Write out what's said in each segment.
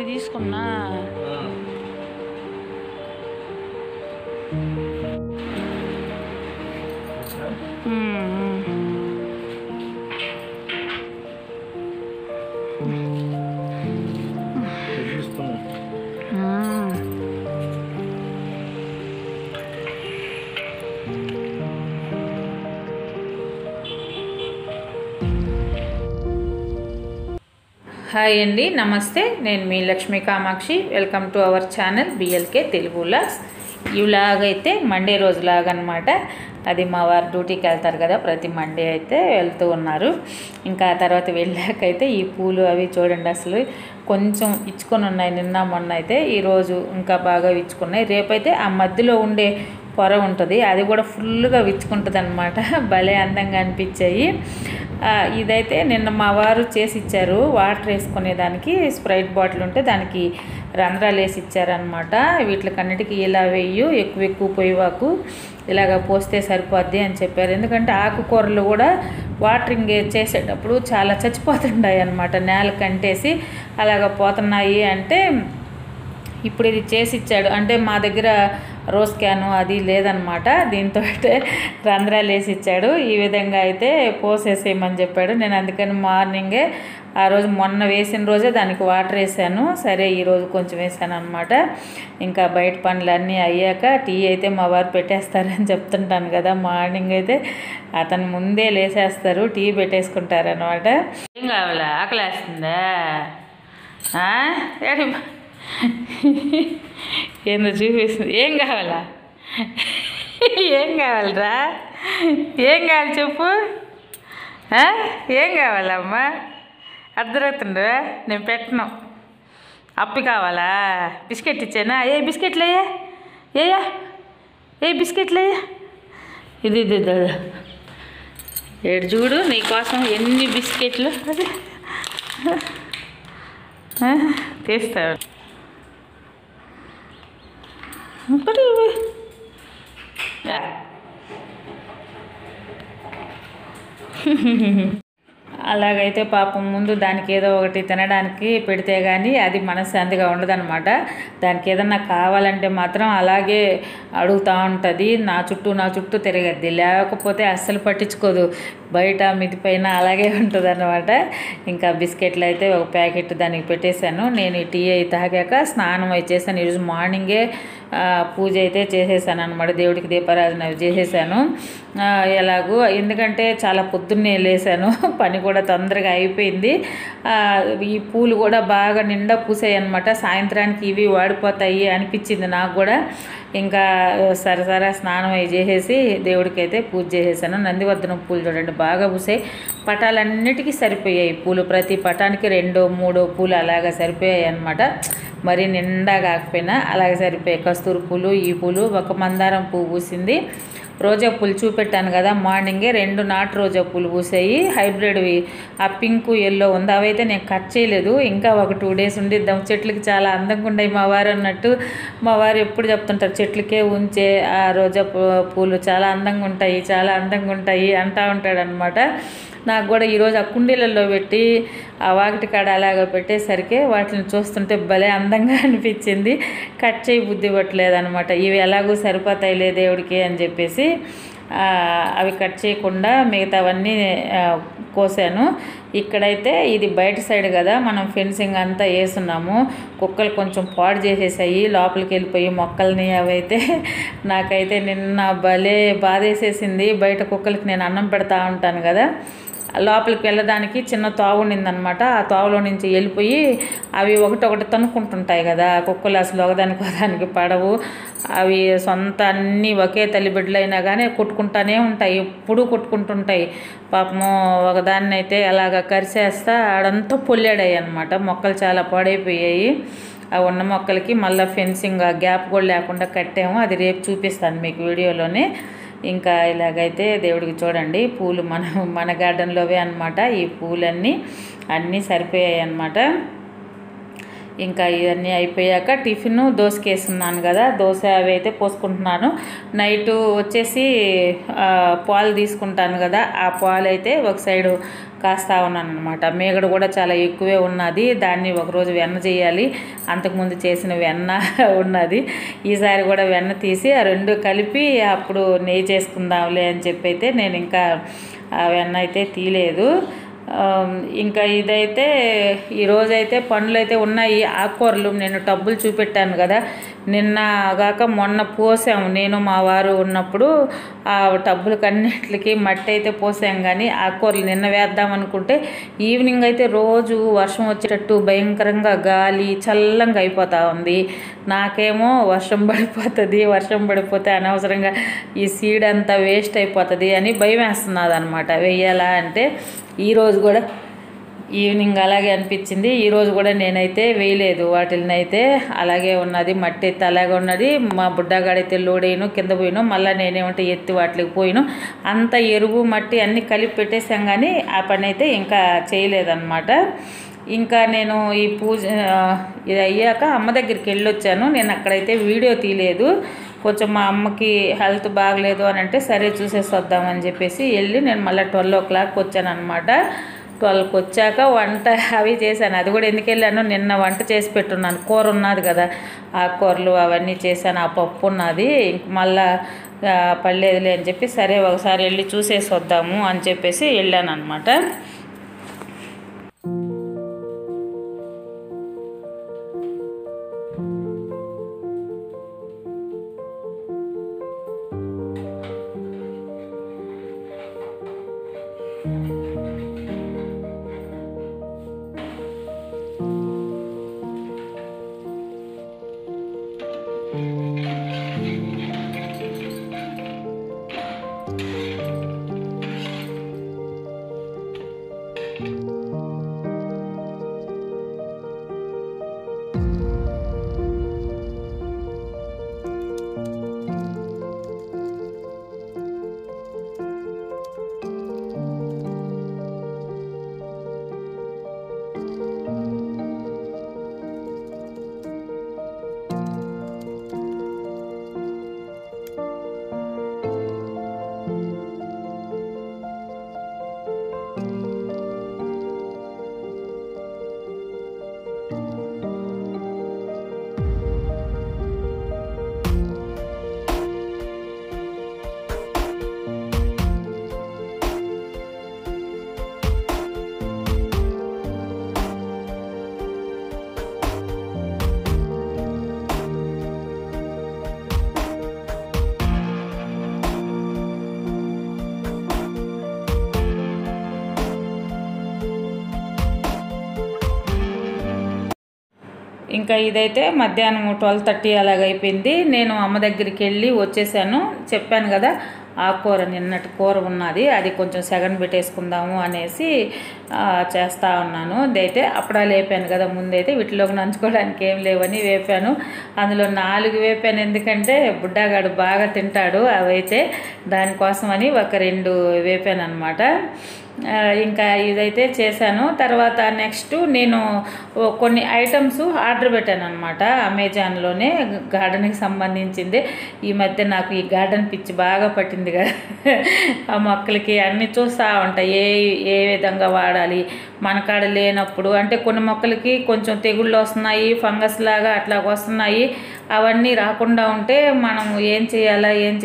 అన్ని తీసుకున్నా. హాయ్ అండి, నమస్తే. నేను మీ Lakshmi Kamakshi. Welcome to our channel BLK Telugu vlogs. ఈ వ్లాగ్ అయితే మండే రోజులాగా అనమాట. అది మా వారు డ్యూటీకి వెళ్తారు కదా, ప్రతి మండే అయితే వెళ్తూ ఉన్నారు. ఇంకా తర్వాత వెళ్ళాకైతే ఈ పూలు అవి చూడండి, అసలు కొంచెం ఇచ్చుకొని ఉన్నాయి. నిన్న మొన్న అయితే ఈరోజు ఇంకా బాగా విచ్చుకున్నాయి. రేపైతే ఆ మధ్యలో ఉండే పొర ఉంటుంది, అది కూడా ఫుల్గా విచ్చుకుంటుంది అనమాట. భలే అందంగా అనిపించాయి. ఇదైతే నిన్న మా వారు చేసి ఇచ్చారు. వాటర్ వేసుకునేదానికి స్ప్రైట్ బాటిల్ ఉంటే దానికి రంధ్రాలు వేసి ఇచ్చారనమాట. వీటికన్నిటికీ ఇలా వేయు, ఎక్కువ పొయ్యివాకు ఇలాగ పోస్తే సరిపోద్ది అని చెప్పారు. ఎందుకంటే ఆకుకూరలు కూడా వాటరింగ్ చేసేటప్పుడు చాలా చచ్చిపోతున్నాయి అన్నమాట, నేల కంటేసి అలాగ పోతున్నాయి. అంటే ఇప్పుడు ఇది చేసి ఇచ్చాడు. అంటే మా దగ్గర రోజ్ క్యాను అది లేదనమాట, దీంతో రంధ్రాలు వేసి ఇచ్చాడు. ఈ విధంగా అయితే పోసేసేయమని చెప్పాడు. నేను అందుకని మార్నింగే ఆ రోజు మొన్న వేసిన రోజే దానికి వాటర్ వేసాను. సరే ఈరోజు కొంచెం వేసాను అనమాట. ఇంకా బయట పనులన్నీ అయ్యాక టీ అయితే మా వారు పెట్టేస్తారని చెప్తుంటాను కదా. మార్నింగ్ అయితే అతను ముందే లేసేస్తారు, టీ పెట్టేసుకుంటారనమాట. ఏం కావాలా? ఆకలేస్తుందా? ఏడి ఏందో చూపిస్తుంది. ఏం కావాలా? ఏం కావాలరా? ఏం కావాలి చెప్పు. ఏం కావాలమ్మా? అర్ధరవుతుండ్రా? నేను పెట్టను. అప్పి కావాలా? బిస్కెట్ ఇచ్చానా? ఏ బిస్కెట్లు అయ్యా? ఏయా ఏ బిస్కెట్లు అయ్యా? ఇది ఏడు చూడు, నీకోసం ఎన్ని బిస్కెట్లు అది తీస్తాడు. అలాగైతే పాపం ముందు దానికి ఏదో ఒకటి తినడానికి పెడితే కానీ అది మనశ్శాంతిగా ఉండదన్నమాట. దానికి ఏదన్నా కావాలంటే మాత్రం అలాగే అడుగుతూ ఉంటుంది, నా చుట్టూ తిరగద్ది. లేకపోతే అస్సలు పట్టించుకోదు, బయట మిది పైన అలాగే ఉంటుంది అన్నమాట. ఇంకా బిస్కెట్లు అయితే ఒక ప్యాకెట్ దానికి పెట్టేశాను. నేను ఈ టీ అయి తాగాక స్నానం అయి చేశాను. ఈరోజు మార్నింగే పూజ అయితే చేసేసాను అనమాట. దేవుడికి దీపారాధన చేసేసాను ఎలాగూ. ఎందుకంటే చాలా పొద్దున్నే లేసాను, పని కూడా తొందరగా అయిపోయింది. ఈ పూలు కూడా బాగా నిండా పూసాయి అనమాట. సాయంత్రానికి ఇవి వాడిపోతాయి అనిపించింది నాకు కూడా. ఇంకా సరసరా స్నానం అవి చేసేసి దేవుడికి అయితే పూజ చేసేసాను. నందివర్ధనం పూలు చూడండి బాగా పూసాయి. పటాలన్నిటికీ సరిపోయాయి పూలు, ప్రతి పటానికి 2-3 పూలు అలాగా సరిపోయాయి అన్నమాట. మరి నిండా కాకపోయినా అలాగే సరిపోయాయి. కస్తూరి పూలు, ఈ పూలు, ఒక మందారం పువ్వు పూసింది. రోజా పూలు చూపెట్టాను కదా మార్నింగే, 2 నాటు రోజా పూలు పూసాయి, హైబ్రిడ్వి. ఆ పింకు ఎల్లో ఉంది, అవైతే నేను కట్ చేయలేదు. ఇంకా ఒక 2 డేస్ ఉండిద్దాం. చెట్లకి చాలా అందంగా ఉన్నాయి మా వారు అన్నట్టు. మా వారు ఎప్పుడు చెప్తుంటారు, చెట్లకే ఉంచే ఆ రోజా పూలు చాలా అందంగా ఉంటాయి అంటూ ఉంటాడనమాట. నాకు కూడా ఈరోజు ఆ కుండీలలో పెట్టి ఆ వాకిటి కాడ అలాగ పెట్టేసరికి వాటిని చూస్తుంటే భలే అందంగా అనిపించింది. కట్ చేయి బుద్ధి పట్టలేదనమాట. ఇవి ఎలాగూ సరిపోతాయిలే దేవుడికి అని చెప్పేసి అవి కట్ చేయకుండా మిగతావన్నీ కోసాను. ఇక్కడైతే ఇది బయట సైడ్ కదా, మనం ఫెన్సింగ్ అంతా వేస్తున్నాము. కుక్కలు కొంచెం పాడు చేసేసాయి, లోపలికి వెళ్ళిపోయి మొక్కల్ని. అవైతే నాకైతే నిన్న భలే బాధేసేసింది. బయట కుక్కలకి నేను అన్నం పెడతా ఉంటాను కదా, లోపలికి వెళ్ళడానికి చిన్న తోవ ఉండిందనమాట. ఆ తోవలో నుంచి వెళ్ళిపోయి అవి ఒకటొకటి తనుక్కుంటుంటాయి కదా కుక్కలు. అసలు ఒకదానికి పడవు అవి. సొంత అన్నీ ఒకే తల్లి బిడ్డలైనా కానీ కొట్టుకుంటానే ఉంటాయి, ఎప్పుడూ కొట్టుకుంటుంటాయి. పాపము ఒకదాన్ని అయితే అలాగ కరిసేస్తా ఆడంతా పొల్లాడాయి అనమాట. మొక్కలు చాలా పాడైపోయాయి. ఆ ఉన్న మొక్కలకి మళ్ళీ ఫెన్సింగ్ గ్యాప్ కూడా లేకుండా కట్టాము. అది రేపు చూపిస్తాను మీకు వీడియోలోనే. ఇంకా ఇలాగైతే దేవుడికి చూడండి పూలు మన గార్డెన్లోవే అనమాట. ఈ పూలన్నీ సరిపోయాయి అన్నమాట. ఇంకా ఇవన్నీ అయిపోయాక టిఫిన్ దోసకేస్తున్నాను కదా, దోశ అవి అయితే పోసుకుంటున్నాను. నైటు వచ్చేసి పాలు తీసుకుంటాను కదా, ఆ పాలు అయితే ఒక సైడు కాస్తా ఉన్నాను అనమాట. మేగడ కూడా చాలా ఎక్కువే ఉన్నది, దాన్ని ఒకరోజు వెన్న చేయాలి. అంతకుముందు చేసిన వెన్న ఉన్నది, ఈసారి కూడా వెన్న తీసి ఆ రెండు కలిపి అప్పుడు నెయ్యి చేసుకుందాంలే అని చెప్పి అయితే నేను ఇంకా ఆ వెన్న అయితే తీయలేదు. ఇంకా ఇదైతే ఈరోజైతే పనులు అయితే ఉన్నాయి. ఆకుకూరలు నేను టబ్బులు చూపెట్టాను కదా, నిన్న కాక మొన్న పోసాము. నేను మా వారు ఉన్నప్పుడు ఆ టబ్బులకి అన్నిటికి మట్టి అయితే పోసాం, కానీ ఆకుకూరలు నిన్న వేద్దాం అనుకుంటే ఈవినింగ్ అయితే రోజు వర్షం వచ్చేటట్టు భయంకరంగా గాలి చల్లంగా అయిపోతూ ఉంది. నాకేమో వర్షం పడిపోతే అనవసరంగా ఈ సీడ్ అంతా వేస్ట్ అయిపోతుంది అని భయం వేస్తున్నది అనమాట. వేయాలా అంటే ఈరోజు కూడా ఈవినింగ్ అలాగే అనిపించింది. ఈరోజు కూడా నేనైతే వేయలేదు, వాటిని అయితే అలాగే ఉన్నది, మట్టి ఎత్తి అలాగే ఉన్నది. మా బుడ్డగాడైతే లోడేను కింద పోయిను, మళ్ళీ నేనేమంటే ఎత్తి వాటికి పోయిను. అంత ఎరువు మట్టి అన్నీ కలిపి పెట్టేసాం, కానీ ఆ పని అయితే ఇంకా చేయలేదన్నమాట. ఇంకా నేను ఈ పూజ ఇది అయ్యాక అమ్మ దగ్గరికి వెళ్ళొచ్చాను. నేను అక్కడైతే వీడియో తీయలేదు, కొంచెం మా అమ్మకి హెల్త్ బాగలేదు అని అంటే సరే చూసేసి వద్దామని చెప్పేసి వెళ్ళి నేను మళ్ళీ 12 o'clock వచ్చాను అనమాట. 12కి వచ్చాక వంట అవి చేశాను. అది కూడా ఎందుకు వెళ్ళాను, నిన్న వంట చేసి పెట్టున్నాను, కూర ఉన్నది కదా, ఆకుకూరలు అవన్నీ చేశాను, ఆ పప్పు ఉన్నది. ఇంక మళ్ళా పడలేదులే అని చెప్పి సరే ఒకసారి వెళ్ళి చూసేసి వద్దాము అని చెప్పేసి వెళ్ళాను అనమాట. ఇంకా ఇదైతే మధ్యాహ్నం 12:30 అలాగైపోయింది. నేను అమ్మ దగ్గరికి వెళ్ళి వచ్చేసాను. చెప్పాను కదా ఆకుకూర నిన్నటి కూర ఉన్నది, అది కొంచెం సెగన్ పెట్టేసుకుందాము అనేసి చేస్తూ ఉన్నాను. ఇదైతే అప్పడాలు వేపాను కదా ముందైతే, వీటిలోకి నంచుకోవడానికి ఏం లేవని వేపాను. అందులో 4 వేపాను, ఎందుకంటే బుడ్డాగాడు బాగా తింటాడు అవైతే, దానికోసమని ఒక 2 వేపాను అనమాట. ఇంకా ఇదైతే చేశాను. తర్వాత నెక్స్ట్ నేను కొన్ని ఐటమ్స్ ఆర్డర్ పెట్టాను అనమాట అమెజాన్లోనే, గార్డెన్కి సంబంధించింది. ఈ మధ్య నాకు ఈ గార్డెన్ పిచ్చి బాగా పట్టింది కదా, ఆ మొక్కలకి అన్నీ చూస్తూ ఉంటాయి ఏ విధంగా వాడాలి మన కాడ లేనప్పుడు. అంటే కొన్ని మొక్కలకి కొంచెం తెగుళ్ళు వస్తున్నాయి, ఫంగస్ లాగా అట్లా వస్తున్నాయి. అవన్నీ రాకుండా ఉంటే మనం ఏం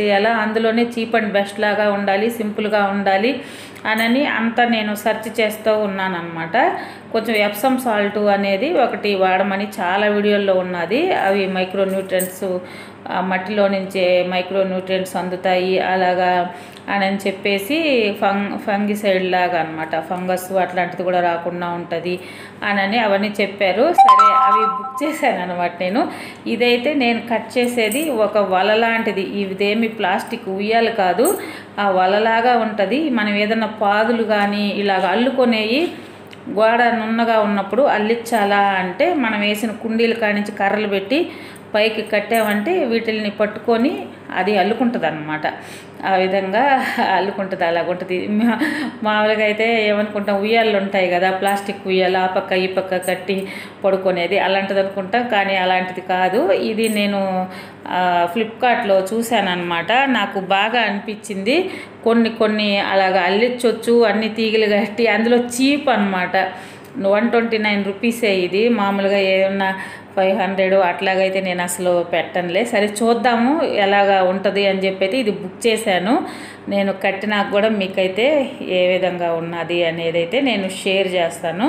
చేయాలా అందులోనే చీప్ అండ్ బెస్ట్ లాగా ఉండాలి, సింపుల్గా ఉండాలి అని అంతా నేను సెర్చ్ చేస్తూ ఉన్నాను అనమాట. కొంచెం ఎప్సమ్ సాల్ట్ అనేది ఒకటి వాడమని చాలా వీడియోల్లో ఉన్నది. అవి మైక్రోన్యూట్రియంట్స్, మట్టిలో నుంచే మైక్రోన్యూట్రియంట్స్ అందుతాయి అలాగా అని చెప్పేసి, ఫంగిసైడ్ లాగా అనమాట, ఫంగస్ అట్లాంటిది కూడా రాకుండా ఉంటుంది అని అవన్నీ చెప్పారు. సరే అవి బుక్ చేశాను అనమాట నేను. ఇదైతే నేను కట్ చేసేది ఒక వల లాంటిది, ఇదేమి ప్లాస్టిక్ ఉయ్యాలు కాదు, ఆ వలలాగా ఉంటుంది. మనం ఏదన్నా పాదులు కానీ ఇలాగ అల్లుకొనేవి గోడ నున్నగా ఉన్నప్పుడు అల్లించాలా అంటే మనం వేసిన కుండీల కానించి కర్రలు పెట్టి పైకి కట్టామంటే వీటిని పట్టుకొని అది అల్లుకుంటుంది అనమాట. ఆ విధంగా అల్లుకుంటుంది. అలాగుంటుంది. మామూలుగా అయితే ఏమనుకుంటాం, ఉయ్యాలు ఉంటాయి కదా, ప్లాస్టిక్ ఉయ్యాలు, ఆ పక్క ఈ పక్క కట్టి పడుకునేది, అలాంటిది అనుకుంటాం. కానీ అలాంటిది కాదు. ఇది నేను ఫ్లిప్కార్ట్లో చూశాను అనమాట. నాకు బాగా అనిపించింది. కొన్ని అలాగా అల్లించవచ్చు, అన్ని తీగలు కట్టి. అందులో చీప్ అనమాట. 129 రూపీసే ఇది. మామూలుగా ఏమన్నా 500 అట్లాగైతే నేను అసలు పెట్టనులే. సరే చూద్దాము ఎలాగా ఉంటుంది అని చెప్పి ఇది బుక్ చేశాను. నేను కట్టినాక కూడా మీకైతే ఏ విధంగా ఉన్నది అనేది అయితే నేను షేర్ చేస్తాను.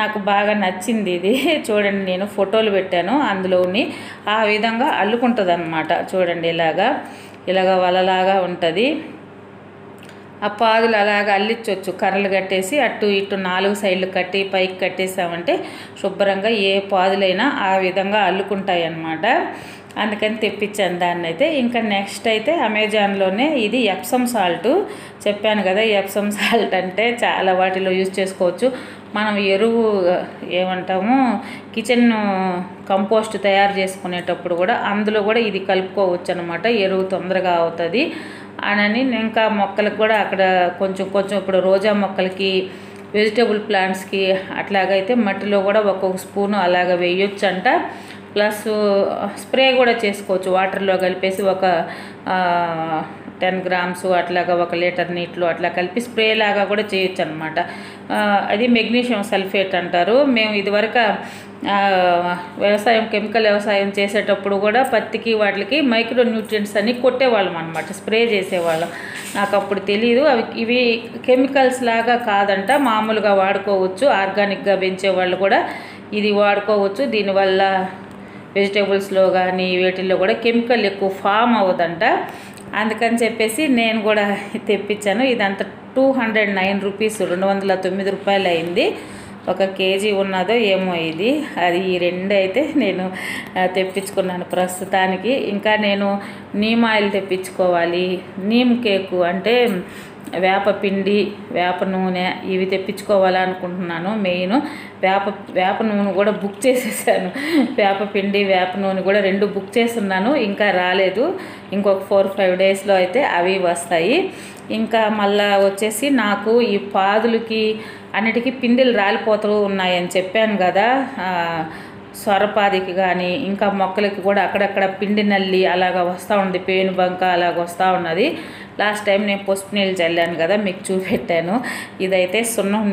నాకు బాగా నచ్చింది ఇది. చూడండి, నేను ఫోటోలు పెట్టాను అందులోని. ఆ విధంగా అల్లుకుంటుంది అనమాట. చూడండి, ఇలాగా వలలాగా ఉంటుంది. ఆ పాదులు అలాగ అల్లించవచ్చు. కర్రలు కట్టేసి అటు ఇటు 4 సైడ్లు కట్టి పైకి కట్టేసామంటే శుభ్రంగా ఏ పాదులైనా ఆ విధంగా అల్లుకుంటాయి అన్నమాట. అందుకని తెప్పించాను దాన్ని అయితే. ఇంకా నెక్స్ట్ అయితే అమెజాన్లోనే ఇది ఎప్సమ్ సాల్ట్ చెప్పాను కదా. ఎప్సమ్ సాల్ట్ అంటే చాలా వాటిలో యూజ్ చేసుకోవచ్చు. మనం ఎరువు ఏమంటాము, కిచెన్ కంపోస్ట్ తయారు చేసుకునేటప్పుడు కూడా అందులో కూడా ఇది కలుపుకోవచ్చు అనమాట. ఎరువు తొందరగా అవుతుంది అని. ఇంకా మొక్కలకు కూడా అక్కడ కొంచెం ఇప్పుడు రోజా మొక్కలకి, వెజిటేబుల్ ప్లాంట్స్కి అట్లాగైతే మట్టిలో కూడా ఒక్కొక్క స్పూను అలాగ వేయొచ్చు అంట. ప్లస్ స్ప్రే కూడా చేసుకోవచ్చు. వాటర్లో కలిపేసి ఒక 10 గ్రామ్స్ అట్లాగా 1 లీటర్ నీటిలో అట్లా కలిపి స్ప్రే లాగా కూడా చేయొచ్చు అనమాట. అది మెగ్నీషియం సల్ఫేట్ అంటారు. మేము ఇదివరకు కెమికల్ వ్యవసాయం చేసేటప్పుడు కూడా పత్తికి వాటికి మైక్రో న్యూట్రియంట్స్ అన్ని కొట్టేవాళ్ళం అనమాట, స్ప్రే చేసేవాళ్ళం. నాకు అప్పుడు తెలియదు ఇవి కెమికల్స్ లాగా కాదంట, మామూలుగా వాడుకోవచ్చు. ఆర్గానిక్గా పెంచే వాళ్ళు కూడా ఇది వాడుకోవచ్చు. దీనివల్ల వెజిటేబుల్స్లో కానీ వీటిల్లో కూడా కెమికల్ ఎక్కువ ఫామ్ అవ్వదంట. అందుకని చెప్పేసి నేను కూడా తెప్పించాను. ఇదంతా 209 రూపీస్, 209 రూపాయలు అయింది. 1 కేజీ ఉన్నదో ఏమో ఇది. అది ఈ 2 అయితే నేను తెప్పించుకున్నాను ప్రస్తుతానికి. ఇంకా నేను నీమ్ ఆయిల్ తెప్పించుకోవాలి. నీమ్ కేకు అంటే వేప పిండి, వేప నూనె ఇవి తెప్పించుకోవాలనుకుంటున్నాను. మెయిన్ వేప నూనె కూడా బుక్ చేసేసాను. వేప పిండి, వేప నూనె కూడా 2 బుక్ చేస్తున్నాను. ఇంకా రాలేదు. ఇంకొక 4-5 డేస్లో అయితే అవి వస్తాయి. ఇంకా మళ్ళా వచ్చేసి నాకు ఈ పాదులకి అన్నిటికీ పిందెలు రాలిపోతూ ఉన్నాయని చెప్పాను కదా. సొరపాదికి కానీ ఇంకా మొక్కలకి కూడా అక్కడక్కడ పిండి నల్లి అలాగ వస్తూ ఉంది, పేను బంక అలాగ వస్తూ ఉన్నది. లాస్ట్ టైం నేను పసుపు నీళ్ళు చల్లాను కదా, మీకు చూపెట్టాను. ఇదైతే సున్నం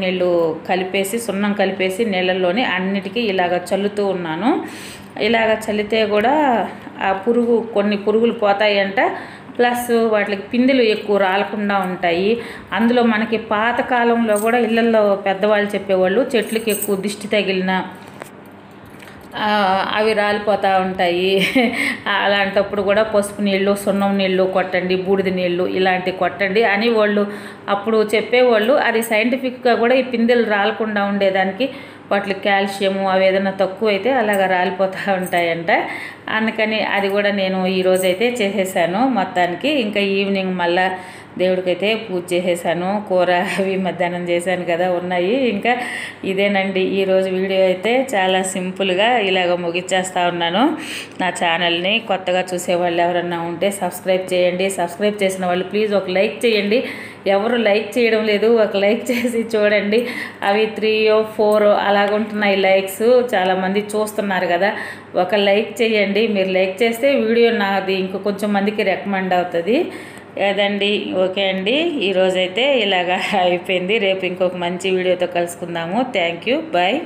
నీళ్ళు కలిపేసి, సున్నం కలిపేసి నీళ్ళల్లోనే అన్నిటికీ ఇలాగ చల్లుతూ ఉన్నాను. ఇలాగ చల్లితే కూడా ఆ కొన్ని పురుగులు పోతాయంట. ప్లస్ వాటికి పిందెలు ఎక్కువ రాలకుండా ఉంటాయి. అందులో మనకి పాతకాలంలో కూడా ఇళ్ళల్లో పెద్దవాళ్ళు చెప్పేవాళ్ళు, చెట్లకి ఎక్కువ దిష్టి తగిలిన అవి రాలిపోతూ ఉంటాయి. అలాంటప్పుడు కూడా పసుపు నీళ్ళు, సున్నం నీళ్ళు కొట్టండి, బూడిద నీళ్ళు ఇలాంటివి కొట్టండి అని వాళ్ళు అప్పుడు చెప్పేవాళ్ళు. అది సైంటిఫిక్గా కూడా ఈ పిందెలు రాలకుండా ఉండేదానికి వాటికి కాల్షియము అవి ఏదైనా తక్కువ అయితే అలాగ రాలిపోతూ ఉంటాయంట. అందుకని అది కూడా నేను ఈరోజైతే చేసేసాను మొత్తానికి. ఇంకా ఈవినింగ్ మళ్ళీ దేవుడికైతే పూజ చేసేసాను. కూర అవి మధ్యాహ్నం చేశాను కదా ఉన్నాయి. ఇంకా ఇదేనండి ఈరోజు వీడియో అయితే. చాలా సింపుల్గా ఇలాగ ముగిచ్చేస్తూ ఉన్నాను. నా ఛానల్ని కొత్తగా చూసేవాళ్ళు ఎవరన్నా ఉంటే సబ్స్క్రైబ్ చేయండి. సబ్స్క్రైబ్ చేసిన వాళ్ళు ప్లీజ్ ఒక లైక్ చేయండి. ఎవరు లైక్ చేయడం లేదు, ఒక లైక్ చేసి చూడండి. అవి 3-4 అలాగుంటున్నాయి లైక్స్. చాలామంది చూస్తున్నారు కదా, ఒక లైక్ చేయండి. మీరు లైక్ చేస్తే వీడియో నాది ఇంకో కొంచెం మందికి రికమెండ్ అవుతుంది కదండి. ఓకే అండి, ఈరోజైతే ఇలాగా అయిపోయింది. రేపు ఇంకొక మంచి వీడియోతో కలుసుకుందాము. Thank you, bye.